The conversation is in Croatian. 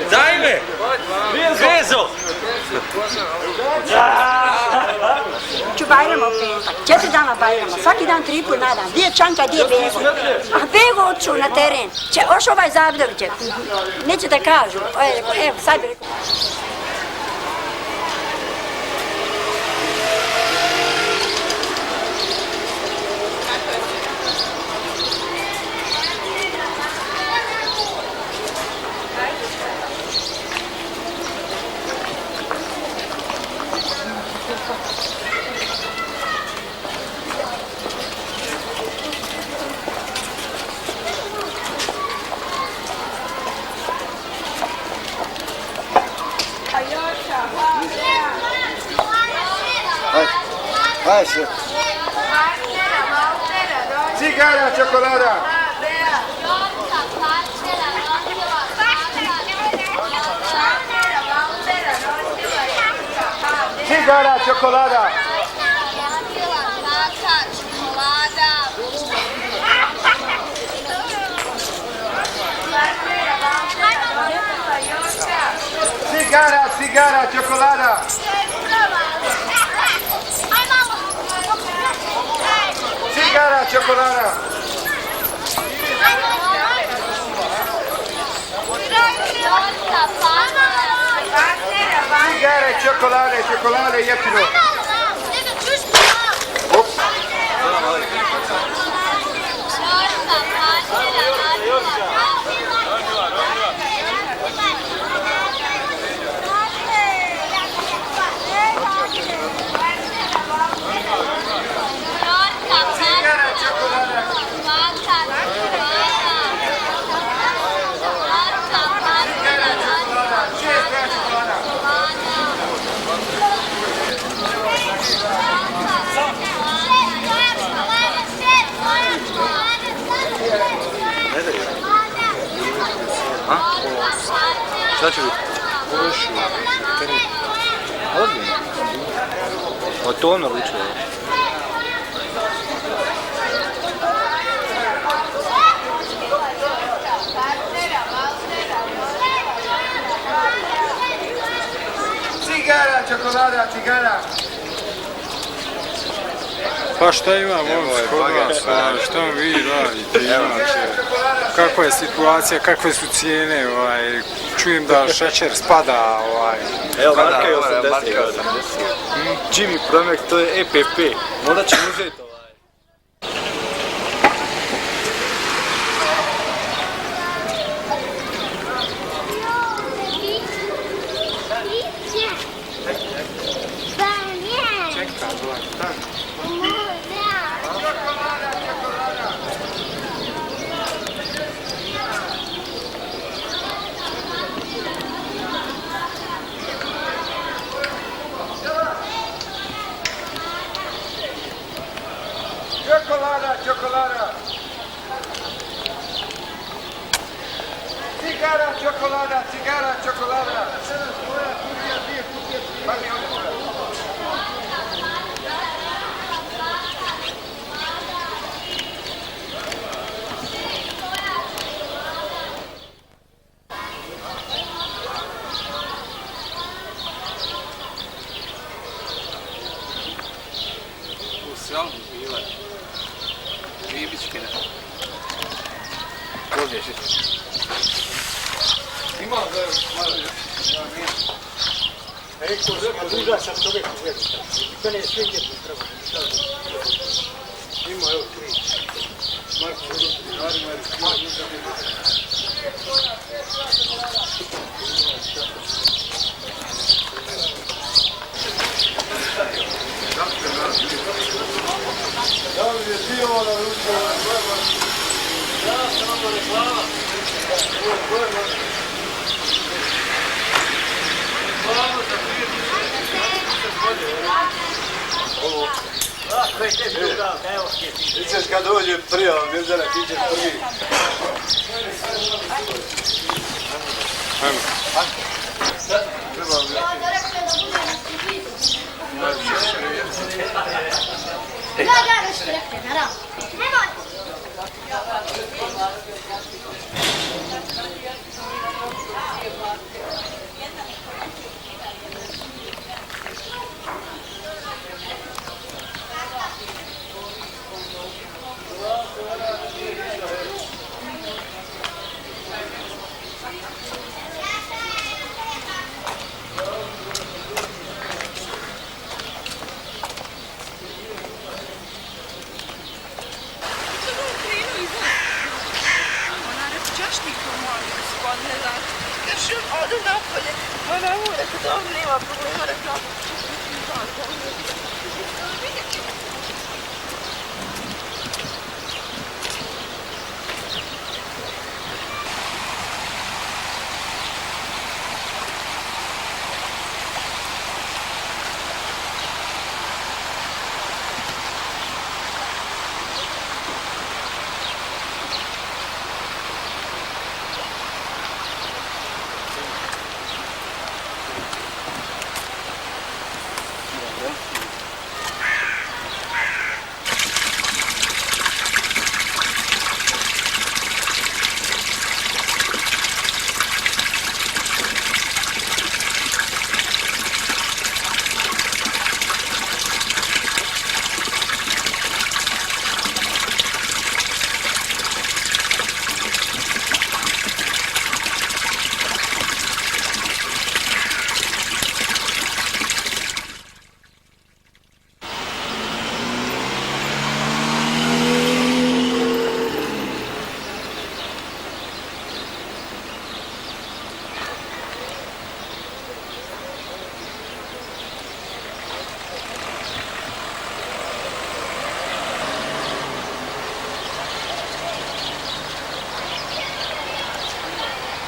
Zajme! Vezo! Ću Bajrama u petak, 4 dana Bajrama, svaki dan 3 put na dan. Gdje je Čanka, gdje je Bego? A Bego odšao na teren. Oš ovaj Zabdović, neće da kažu. Evo, sad bi rekao. Ajde. Cigara, čokolada. Cigara, čokolada. Cigara, čokolada. Cigara, čokolada. Cigare, čokolade, jeftino. Šta će biti? Uši, krvi. Odmjeno. O to ono liče. Cigara, čokolada, cigara. Pa šta imam ovdje kod vas, šta vi radite, inače, kakva je situacija, kakve su cijene, čujem da šećer spada, Evo, marka je 80. Jimmy Promek, to je EPP, morat ćemo uzeti Čokolada. Cigara, čokolada. U selbu bile. Ribičke. Ovdje je. Ima da je Duža sam čovjek uvijek. To ne sve gdje treba. Ima, evo, 3. Da li je bio na ruku? Ja sam ono reklama. Reklama za 2010 godine. Ovo. Ko je te druga, evo je. Ti ćeš kad dođe prijava, Grzana, ti ćeš prvi. Ajmo. Treba mi. Da, nešto rekte, naravno. Nemoj! Odu napolje, ona mora kod ovdje nema problema, rekla.